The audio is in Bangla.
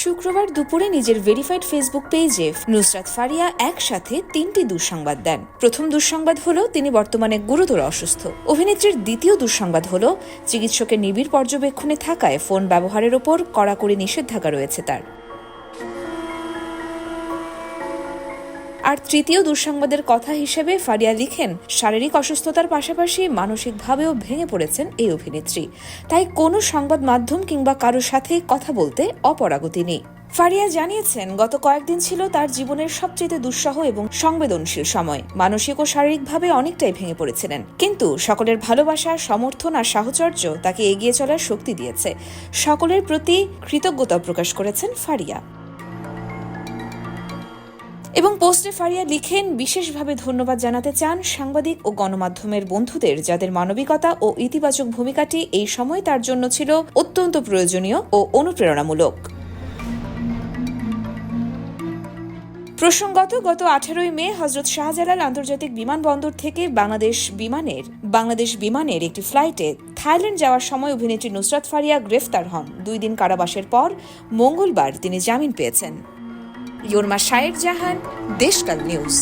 শুক্রবার দুপুরে নিজের ভেরিফাইড ফেসবুক পেজে নুসরাত ফারিয়া একসাথে 3টি দুঃসংবাদ দেন। প্রথম দুঃসংবাদ হলো তিনি বর্তমানে গুরুতর অসুস্থ। অভিনেত্রীর দ্বিতীয় দুঃসংবাদ হলো চিকিৎসকের নিবিড় পর্যবেক্ষণে থাকায় ফোন ব্যবহারের ওপর কড়াকড়ি নিষেধাজ্ঞা রয়েছে তার। আর তৃতীয় দুঃসংবাদের কথা হিসেবে ফারিয়া লিখেন, শারীরিক অসুস্থতার পাশাপাশি মানসিকভাবেও ভেঙে পড়েছেন এই অভিনেত্রী, তাই কোনো সংবাদ মাধ্যম কিংবা কারোর সাথে কথা বলতে অপরাগী তিনি। ফারিয়া জানিয়েছেন, গত কয়েকদিন ছিল তার জীবনের সবচেয়ে দুঃসহ এবং সংবেদনশীল সময়। মানসিক ও শারীরিকভাবে অনেকটাই ভেঙে পড়েছিলেন, কিন্তু সকলের ভালোবাসা, সমর্থন আর সাহচর্য তাকে এগিয়ে চলার শক্তি দিয়েছে। সকলের প্রতি কৃতজ্ঞতা প্রকাশ করেছেন ফারিয়া। এবং পোস্টে ফারিয়া লিখেন, বিশেষভাবে ধন্যবাদ জানাতে চান সাংবাদিক ও গণমাধ্যমের বন্ধুদের, যাদের মানবিকতা ও ইতিবাচক ভূমিকাটি এই সময় তার জন্য ছিল অত্যন্ত প্রয়োজনীয় ও অনুপ্রেরণামূলক। প্রসঙ্গত, গত 18 মে হযরত শাহজালাল আন্তর্জাতিক বিমানবন্দর থেকে বাংলাদেশ বিমানের একটি ফ্লাইটে থাইল্যান্ড যাওয়ার সময় অভিনেত্রী নুসরাত ফারিয়া গ্রেফতার হন। 2 দিন কারাবাসের পর মঙ্গলবার তিনি জামিন পেয়েছেন। ইয়র্মা শায়ের জাহান, দেশকাল নিউজ।